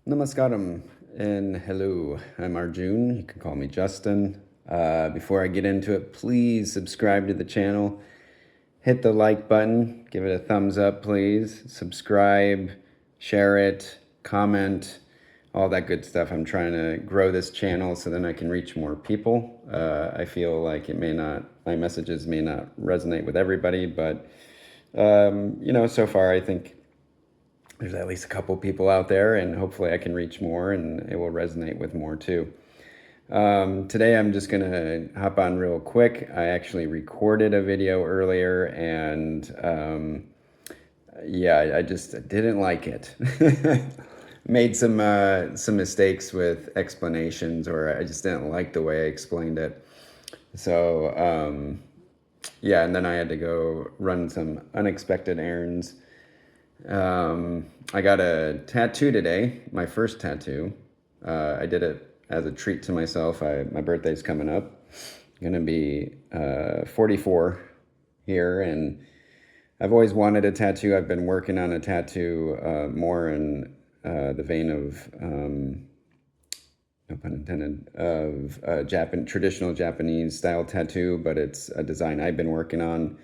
Namaskaram and hello. I'm Arjun. You can call me Justin. Before I get into it, please subscribe to the channel. Hit the like button. Give it a thumbs up, please. Subscribe, share it, comment, all that good stuff. I'm trying to grow this channel so then I can reach more people. I feel like my messages may not resonate with everybody, but so far I think there's at least a couple people out there, and hopefully I can reach more and it will resonate with more too. Today I'm just gonna hop on real quick. I actually recorded a video earlier, and yeah, I just didn't like it. Made some mistakes with explanations, or I just didn't like the way I explained it. So yeah, and then I had to go run some unexpected errands. I got a tattoo today, my first tattoo. I did it as a treat to myself. My birthday's coming up. I'm gonna be 44 here, and I've always wanted a tattoo. I've been working on a tattoo more in the vein of, no pun intended, of traditional Japanese style tattoo, but it's a design I've been working on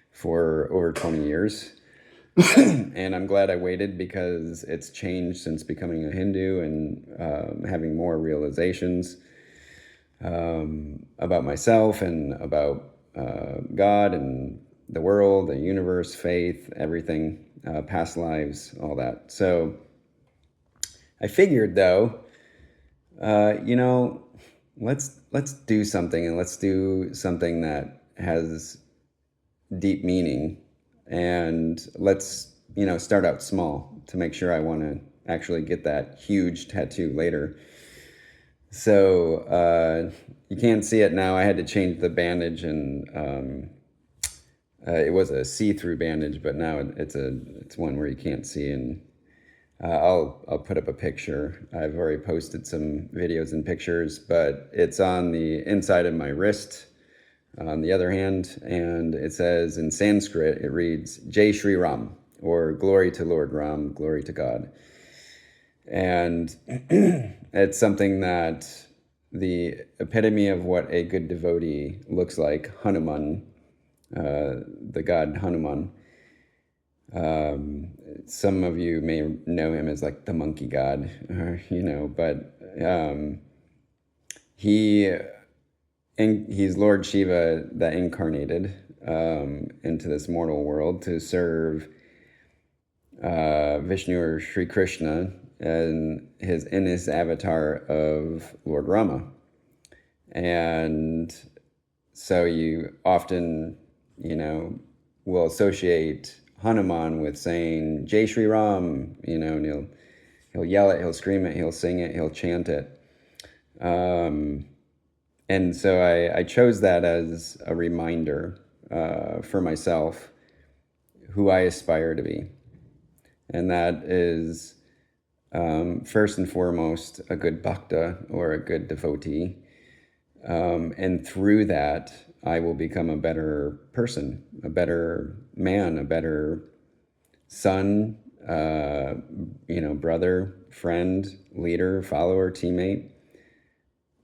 for over 20 years. And I'm glad I waited because it's changed since becoming a Hindu and having more realizations about myself and about God and the world, the universe, faith, everything, past lives, all that. So I figured, though, let's do something, and let's do something that has deep meaning. And let's, start out small to make sure I want to actually get that huge tattoo later. So you can't see it now. I had to change the bandage, and it was a see-through bandage, but now it's one where you can't see. And I'll put up a picture. I've already posted some videos and pictures, but it's on the inside of my wrist on the other hand, and it says in Sanskrit, it reads Jai Shri Ram, or glory to Lord Ram, glory to God. And it's something that the epitome of what a good devotee looks like, Hanuman, the god Hanuman. Some of you may know him as like the monkey god, but he's Lord Shiva that incarnated into this mortal world to serve Vishnu or Sri Krishna in his avatar of Lord Rama. And so you often, will associate Hanuman with saying Jai Shri Ram, and he'll yell it, he'll scream it, he'll sing it, he'll chant it. And so I chose that as a reminder for myself who I aspire to be. And that is, first and foremost, a good bhakta, or a good devotee. And through that, I will become a better person, a better man, a better son, brother, friend, leader, follower, teammate.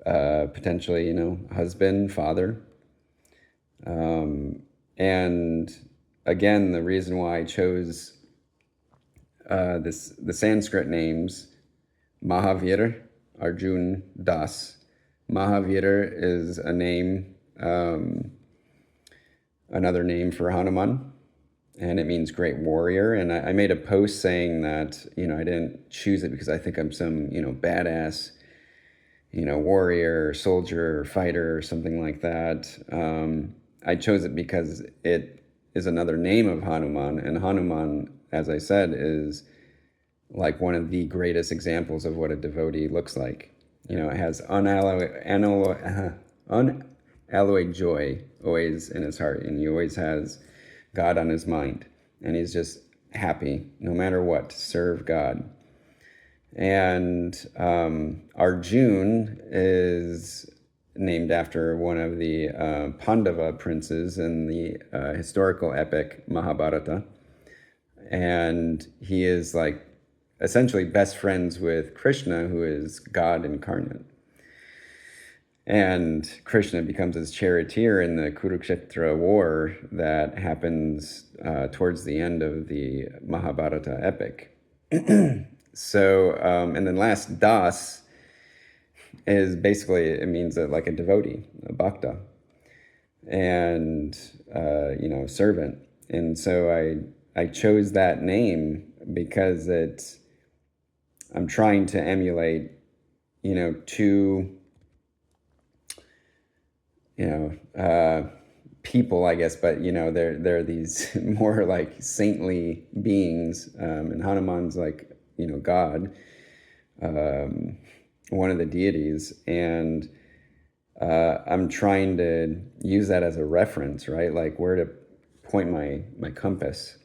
Potentially, husband, father. And again, the reason why I chose the Sanskrit names, Mahavir, Arjun, Das. Mahavir is a name, another name for Hanuman, and it means great warrior. And I made a post saying that, I didn't choose it because I think I'm some, badass, warrior, soldier, fighter, or something like that. I chose it because it is another name of Hanuman, and Hanuman, as I said, is like one of the greatest examples of what a devotee looks like. It has unalloyed joy always in his heart, and he always has God on his mind, and he's just happy no matter what to serve God. And Arjun is named after one of the Pandava princes in the historical epic Mahabharata. And he is like essentially best friends with Krishna, who is God incarnate. And Krishna becomes his charioteer in the Kurukshetra war that happens towards the end of the Mahabharata epic. So, and then last, Das is basically, it means like a devotee, a bhakta, and, servant. And so I chose that name because I'm trying to emulate, two people, I guess, but they're these more like saintly beings, and Hanuman's like God, one of the deities, and I'm trying to use that as a reference, right? Like where to point my compass,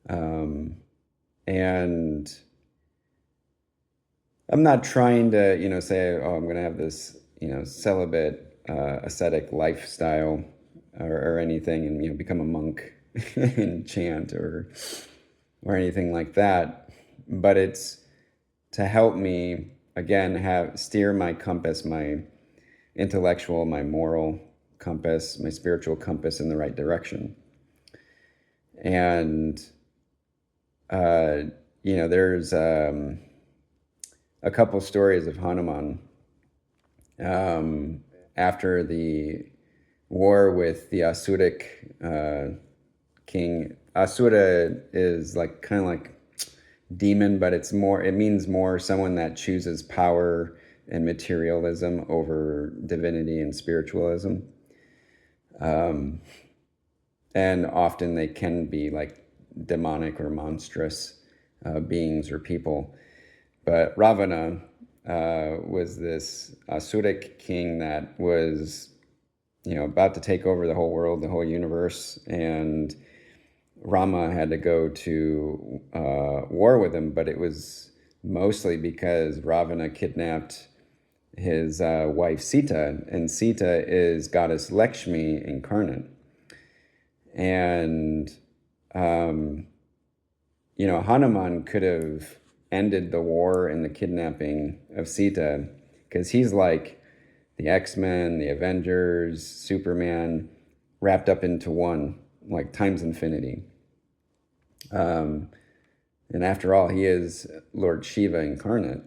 and I'm not trying to say, oh, I'm going to have this celibate ascetic lifestyle or anything, and become a monk and chant or anything like that. But it's to help me again steer my compass, my intellectual, my moral compass, my spiritual compass in the right direction. And there's a couple stories of Hanuman after the war with the Asuric king. Asura is like kind of like demon, but it means more someone that chooses power and materialism over divinity and spiritualism. And often they can be like demonic or monstrous beings or people. But Ravana was this Asuric king that was, about to take over the whole world, the whole universe, and Rama had to go to war with him, but it was mostly because Ravana kidnapped his wife Sita, and Sita is goddess Lakshmi incarnate. And, Hanuman could have ended the war and the kidnapping of Sita, because he's like the X-Men, the Avengers, Superman, wrapped up into one, like times infinity. And after all, he is Lord Shiva incarnate.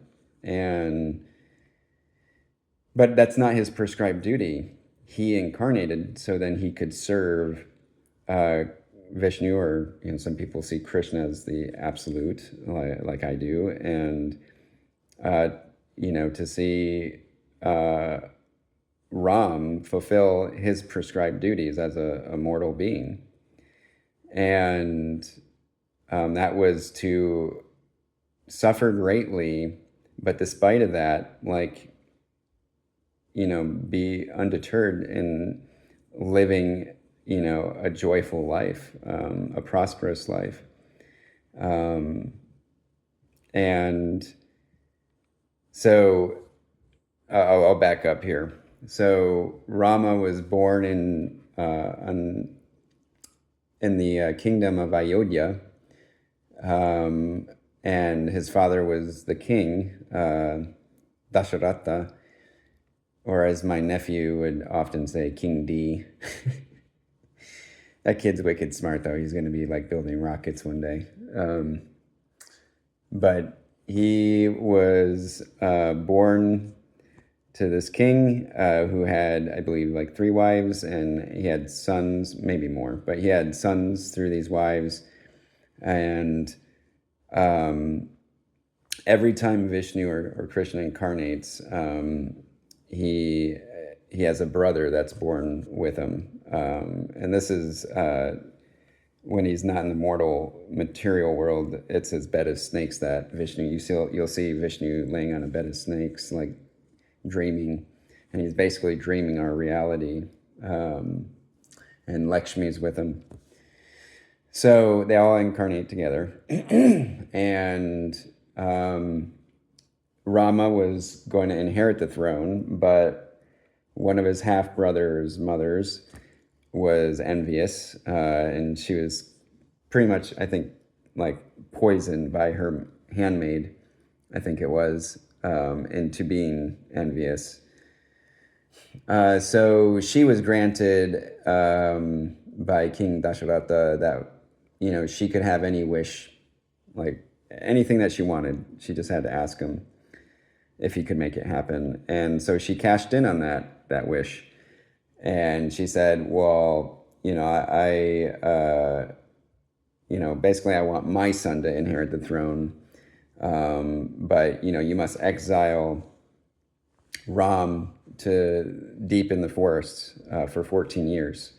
But that's not his prescribed duty. He incarnated so then he could serve Vishnu, or some people see Krishna as the absolute, like I do, and to see Ram fulfill his prescribed duties as a mortal being, and that was to suffer greatly, but despite of that, be undeterred in living a joyful life, a prosperous life. And so I'll back up here. So Rama was born in the kingdom of Ayodhya, and his father was the king, Dasharatha, or as my nephew would often say, King D. That kid's wicked smart, though. He's going to be like building rockets one day. But he was born to this king who had, I believe, like 3 wives, and he had sons, maybe more, but he had sons through these wives. And every time Vishnu or Krishna incarnates, he has a brother that's born with him. And this is when he's not in the mortal material world. It's his bed of snakes that Vishnu, you'll see Vishnu laying on a bed of snakes, like dreaming, and he's basically dreaming our reality, and Lakshmi's with him. So they all incarnate together. And Rama was going to inherit the throne, but one of his half-brother's mothers was envious, and she was pretty much, I think, like poisoned by her handmaid, I think it was, into being envious. So she was granted by King Dasharatha that, she could have any wish, like anything that she wanted. She just had to ask him if he could make it happen. And so she cashed in on that wish. And she said, well, basically I want my son to inherit the throne. But, you must exile Ram to deep in the forest for 14 years.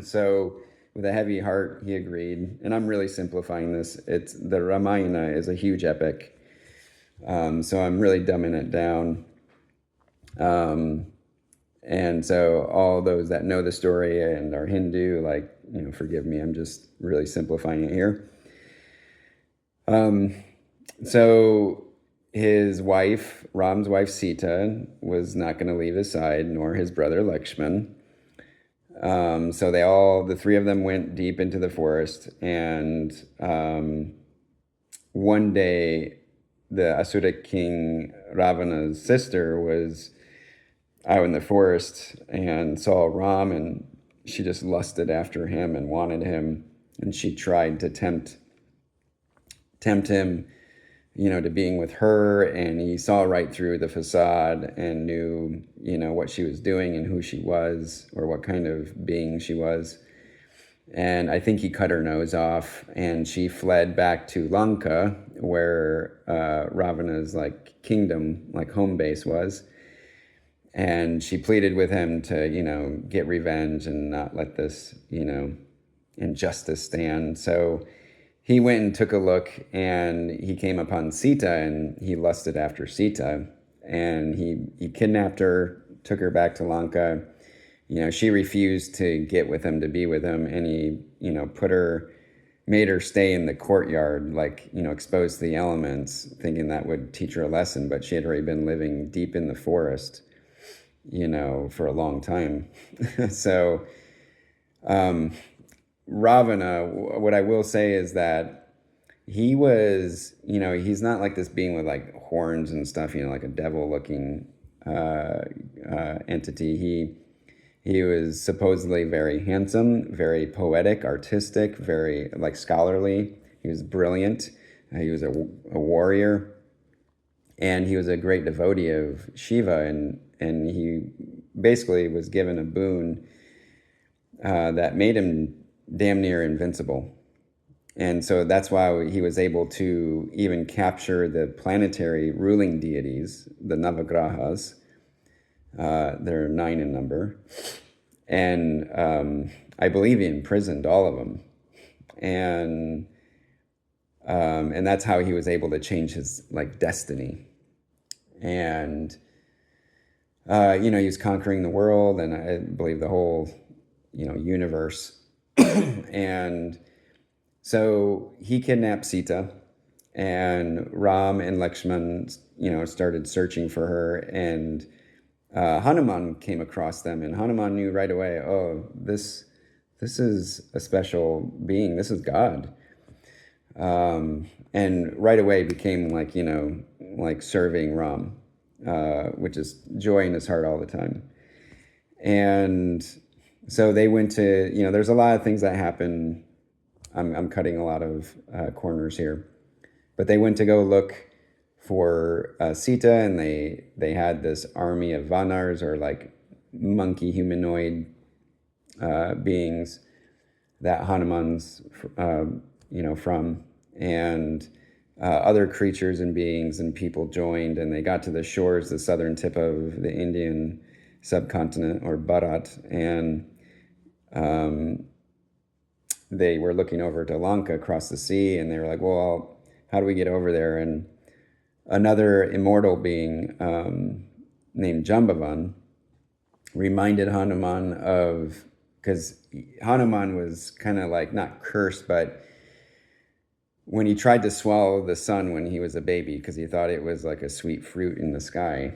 So with a heavy heart, he agreed. And I'm really simplifying this. The Ramayana is a huge epic. So I'm really dumbing it down. And so all those that know the story and are Hindu, forgive me, I'm just really simplifying it here. So his wife, Ram's wife Sita, was not going to leave his side, nor his brother Lakshman. So the three of them went deep into the forest, and one day the Asura king Ravana's sister was out in the forest and saw Ram, and she just lusted after him and wanted him, and she tried to tempt him, to being with her, and he saw right through the facade and knew, what she was doing and who she was, or what kind of being she was. And I think he cut her nose off, and she fled back to Lanka, where Ravana's kingdom, home base was. And she pleaded with him to, get revenge and not let this, injustice stand. So he went and took a look, and he came upon Sita, and he lusted after Sita. And he kidnapped her, took her back to Lanka. She refused to get with him, to be with him. And he, made her stay in the courtyard, exposed to the elements, thinking that would teach her a lesson. But she had already been living deep in the forest, for a long time. So, Ravana, what I will say is that he was, he's not like this being with horns and stuff, like a devil looking entity. He was supposedly very handsome, very poetic, artistic, very scholarly. He was brilliant. He was a warrior, and he was a great devotee of Shiva, and he basically was given a boon that made him damn near invincible. And so that's why he was able to even capture the planetary ruling deities, the Navagrahas. There are 9 in number. And I believe he imprisoned all of them. And that's how he was able to change his destiny. And he was conquering the world, and I believe the whole universe. And so he kidnapped Sita, and Ram and Lakshman started searching for her, and Hanuman came across them, and Hanuman knew right away, oh, this is a special being, this is God. And right away became serving Ram, which is joy in his heart all the time. And so they went to, there's a lot of things that happen. I'm cutting a lot of corners here. But they went to go look for Sita, and they had this army of Vanars, or monkey humanoid beings that Hanuman's, from. And other creatures and beings and people joined, and they got to the shores, the southern tip of the Indian subcontinent, or Bharat, and they were looking over to Lanka across the sea, and they were like, well, how do we get over there? And another immortal being named Jambavan reminded Hanuman of, because Hanuman was kind of not cursed, but when he tried to swallow the sun when he was a baby, because he thought it was a sweet fruit in the sky,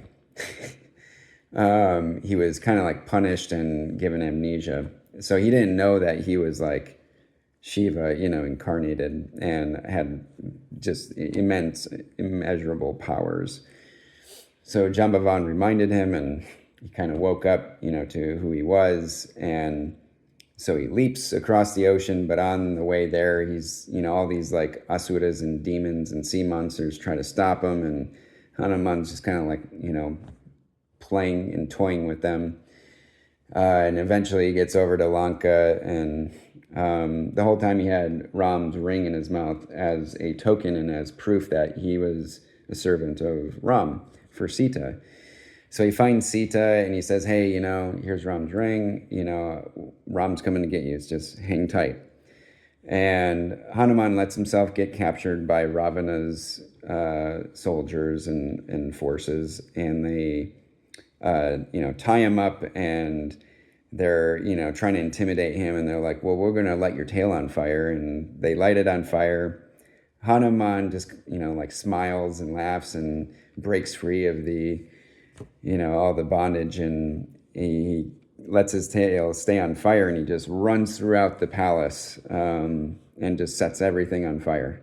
he was kind of punished and given amnesia. So he didn't know that he was Shiva, incarnated and had just immeasurable powers. So Jambavan reminded him, and he kind of woke up, to who he was. And so he leaps across the ocean, but on the way there, he's, all these like asuras and demons and sea monsters try to stop him. And Hanuman's just kind of like, playing and toying with them. And eventually he gets over to Lanka, and the whole time he had Ram's ring in his mouth as a token and as proof that he was a servant of Ram for Sita. So he finds Sita and he says, hey, here's Ram's ring, Ram's coming to get you, just hang tight. And Hanuman lets himself get captured by Ravana's soldiers and forces, and they tie him up, and they're, trying to intimidate him, and they're like, well, we're going to light your tail on fire. And they light it on fire. Hanuman just, like smiles and laughs and breaks free of the, all the bondage, and he lets his tail stay on fire, and he just runs throughout the palace and just sets everything on fire.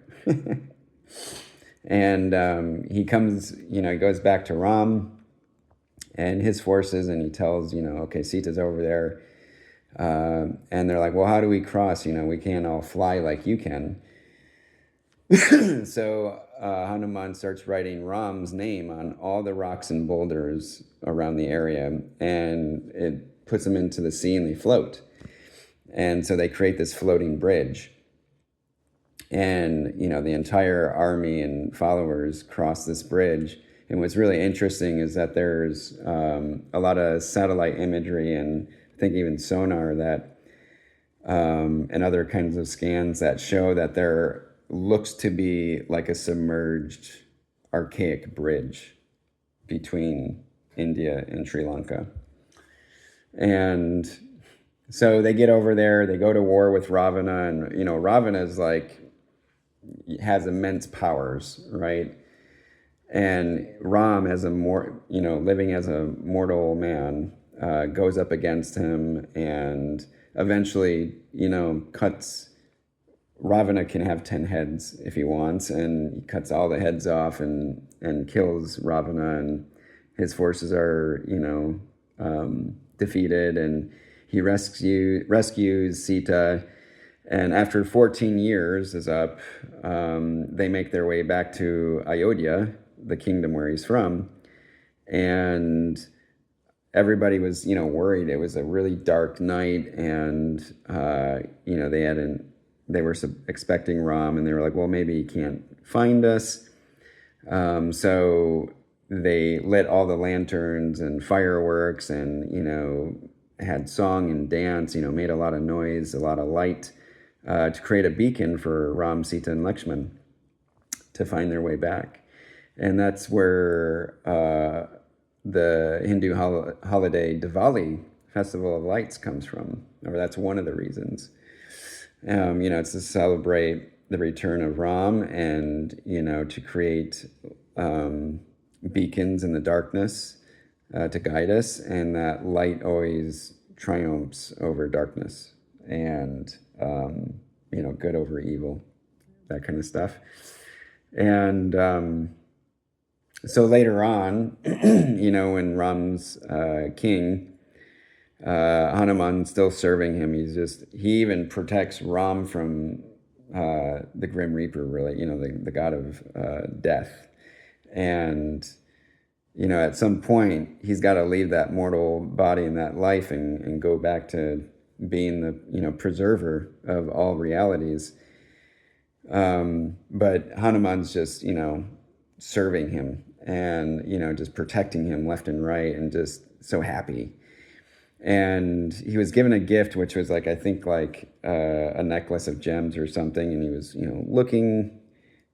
And he comes, he goes back to Ram and his forces, and he tells, okay, Sita's over there. And they're like, well, how do we cross? We can't all fly like you can. So Hanuman starts writing Ram's name on all the rocks and boulders around the area, and it puts them into the sea, and they float. And so they create this floating bridge. And, the entire army and followers cross this bridge. And what's really interesting is that there's a lot of satellite imagery, and I think even sonar that and other kinds of scans that show that there looks to be like a submerged archaic bridge between India and Sri Lanka. And so they get over there, they go to war with Ravana, and Ravana's like has immense powers, right? And Ram, as living as a mortal man, goes up against him, and eventually, cuts. Ravana can have 10 heads if he wants, and he cuts all the heads off and kills Ravana, and his forces are, defeated, and he rescues Sita. And after 14 years is up, they make their way back to Ayodhya, the kingdom where he's from. And everybody was, worried. It was a really dark night, and, they were expecting Ram, and they were like, well, maybe he can't find us. So they lit all the lanterns and fireworks, and, had song and dance, made a lot of noise, a lot of light, to create a beacon for Ram, Sita, and Lakshman to find their way back. And that's where the Hindu holiday Diwali, Festival of Lights, comes from, or that's one of the reasons. It's to celebrate the return of Ram, and, to create beacons in the darkness to guide us, and that light always triumphs over darkness, and, good over evil, that kind of stuff. And so later on, when Ram's king, Hanuman's still serving him. He even protects Ram from the Grim Reaper, really, the god of death. And, at some point, he's got to leave that mortal body and that life and go back to being the, preserver of all realities. But Hanuman's just, serving him and, just protecting him left and right, and just so happy. And he was given a gift, which was like, I think like a necklace of gems or something. And he was, looking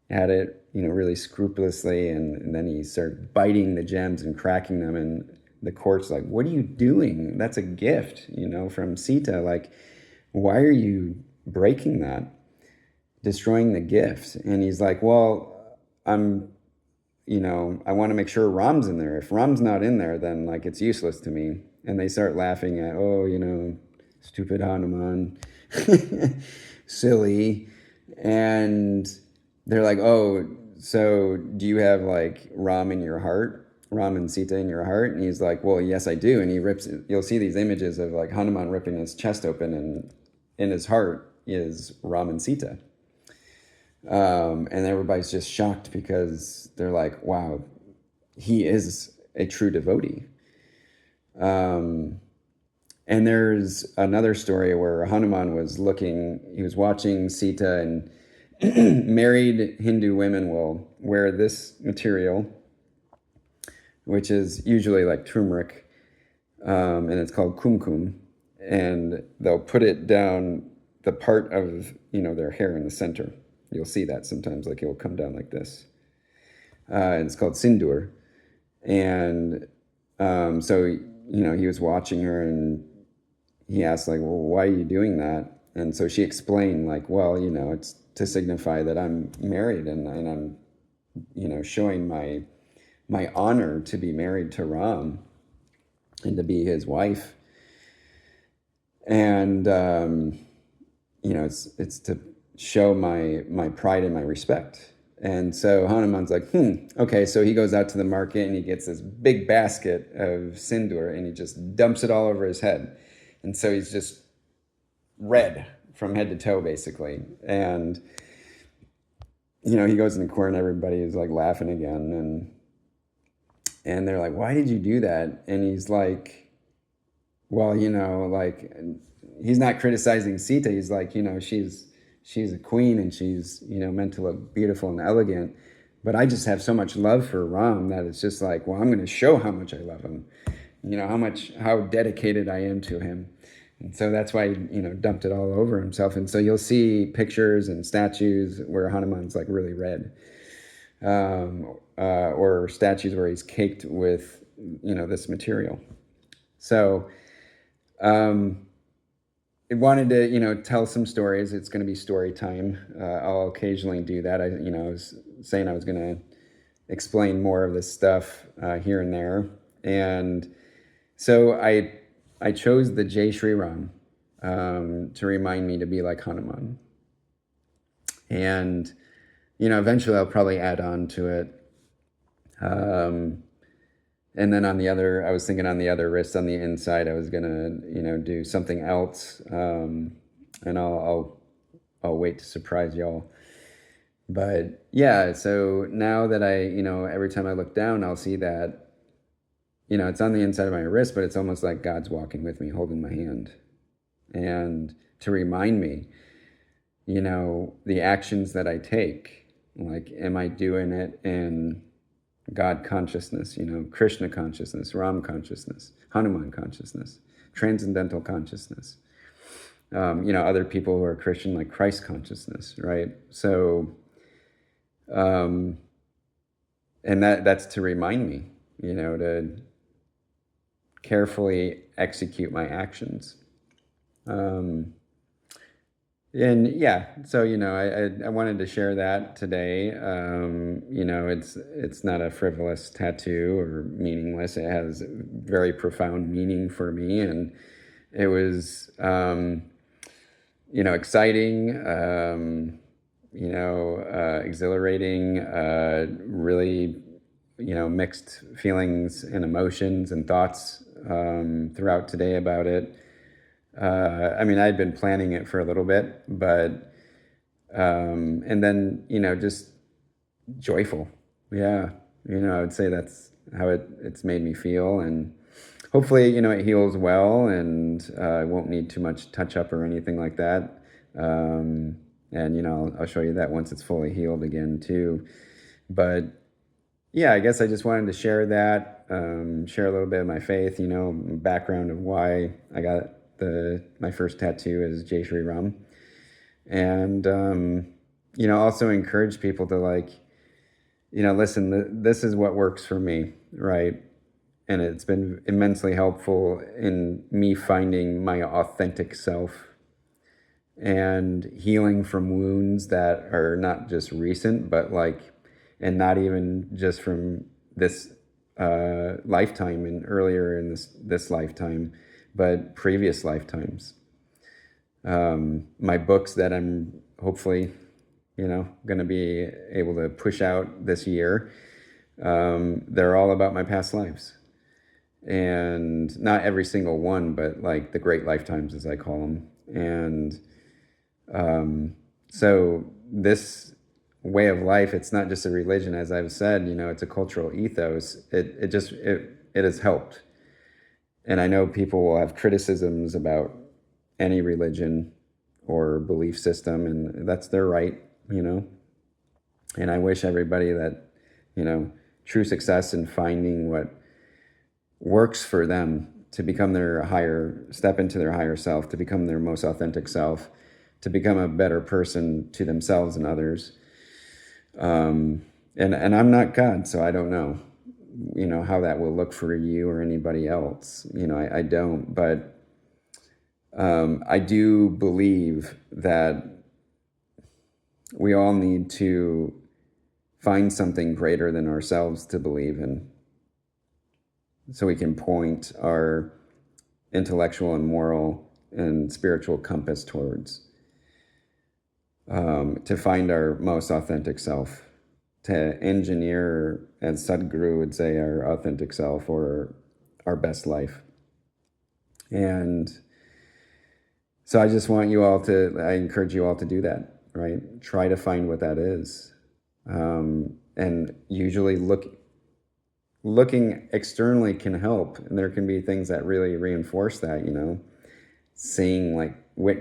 at it, really scrupulously. And then he started biting the gems and cracking them. And the court's like, what are you doing? That's a gift, from Sita. Like, why are you breaking that, destroying the gift? And he's like, well, I want to make sure Ram's in there. If Ram's not in there, then like it's useless to me. And they start laughing at, stupid Hanuman. silly. And they're like, oh, so do you have like Ram in your heart? Ram and Sita in your heart? And he's like, well, yes, I do. And he rips, you'll see these images of like Hanuman ripping his chest open, and in his heart is Ram and Sita. And everybody's just shocked because they're like, wow, he is a true devotee. And there's another story where Hanuman was he was watching Sita, and married Hindu women will wear this material, which is usually like turmeric, and it's called kumkum, and they'll put it down the part of, their hair in the center. You'll see that sometimes, like it will come down like this. And it's called sindoor. And so, he was watching her, and he asked, like, well, why are you doing that? And so she explained, like, well, it's to signify that I'm married, and I'm, showing my honor to be married to Ram and to be his wife. And, it's to show my pride and my respect. And so Hanuman's like, okay. So he goes out to the market, and he gets this big basket of sindoor, and he just dumps it all over his head. And so he's just red from head to toe, basically. And, he goes in the corner, and everybody is like laughing again. And they're like, why did you do that? And he's like, well, like, he's not criticizing Sita. He's like, she's a queen, and she's, meant to look beautiful and elegant. But I just have so much love for Ram that it's just like, well, I'm going to show how much I love him, how dedicated I am to him. And so that's why he, dumped it all over himself. And so you'll see pictures and statues where Hanuman's like really red, or statues where he's caked with, this material. So, I wanted to, tell some stories. It's going to be story time. I'll occasionally do that. I was saying I was going to explain more of this stuff here and there. And so I chose the Jai Shri Ram to remind me to be like Hanuman. And, eventually I'll probably add on to it. And then I was thinking on the other wrist, on the inside, I was gonna, do something else. And I'll wait to surprise y'all. But yeah, so now that every time I look down, I'll see that, it's on the inside of my wrist, but it's almost like God's walking with me, holding my hand. And to remind me, the actions that I take, like, am I doing it in God consciousness, Krishna consciousness, Ram consciousness, Hanuman consciousness, transcendental consciousness. Other people who are Christian, like Christ consciousness, right? So, and that's to remind me, to carefully execute my actions. And yeah, so, I wanted to share that today. It's not a frivolous tattoo or meaningless. It has very profound meaning for me. And it was, exciting, exhilarating, really, mixed feelings and emotions and thoughts throughout today about it. I'd been planning it for a little bit, but, and then, just joyful. Yeah. I would say that's how it's made me feel. And hopefully, it heals well, and I won't need too much touch up or anything like that. And, I'll show you that once it's fully healed again too. But yeah, I guess I just wanted to share that, share a little bit of my faith, background of why I got my first tattoo is Jai Shri Ram. And, also encourage people to, like, listen, this is what works for me, right? And it's been immensely helpful in me finding my authentic self and healing from wounds that are not just recent, but and not even just from this lifetime and earlier in this lifetime, but previous lifetimes. My books that I'm hopefully, going to be able to push out this year, they're all about my past lives. And not every single one, but like the great lifetimes, as I call them. And so this way of life, it's not just a religion, as I've said, it's a cultural ethos. It has helped. And I know people will have criticisms about any religion or belief system, and that's their right, And I wish everybody that, true success in finding what works for them to become step into their higher self, to become their most authentic self, to become a better person to themselves and others. And I'm not God, so I don't know, how that will look for you or anybody else. I don't, but I do believe that we all need to find something greater than ourselves to believe in, so we can point our intellectual and moral and spiritual compass towards, to find our most authentic self, to engineer, as Sadhguru would say, our authentic self or our best life. And so I encourage you all to do that, right? Try to find what that is. And usually looking externally can help. And there can be things that really reinforce that, seeing, like,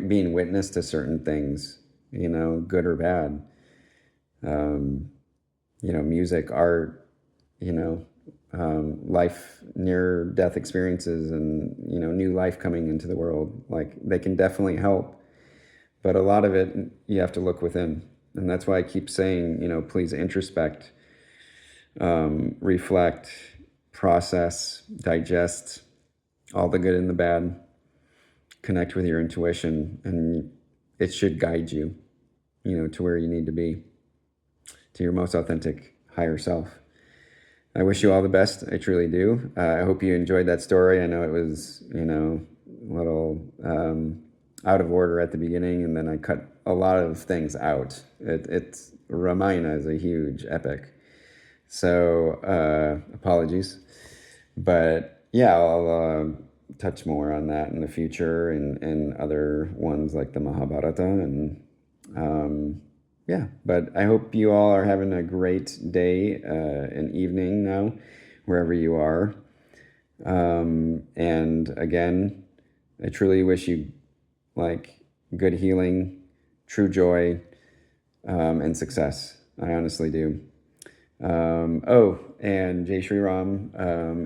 being witness to certain things, good or bad. Music, art, life, near-death experiences, and, new life coming into the world. Like, they can definitely help. But a lot of it, you have to look within. And that's why I keep saying, please introspect, reflect, process, digest all the good and the bad, connect with your intuition, and it should guide you, to where you need to be, to your most authentic higher self. I wish you all the best. I truly do. I hope you enjoyed that story. I know it was, a little out of order at the beginning, and then I cut a lot of things out. It's Ramayana is a huge epic. So apologies. But yeah, I'll touch more on that in the future, and other ones like the Mahabharata. And yeah, but I hope you all are having a great day and evening now, wherever you are. And again, I truly wish you, like, good healing, true joy, and success. I honestly do. And Jai Shri Ram,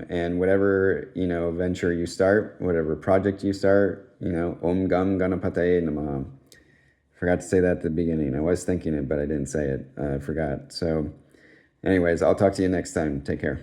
and whatever, venture you start, whatever project you start, Om Gam Ganapataye Namaha. Forgot to say that at the beginning. I was thinking it, but I didn't say it. I forgot. So anyways, I'll talk to you next time. Take care.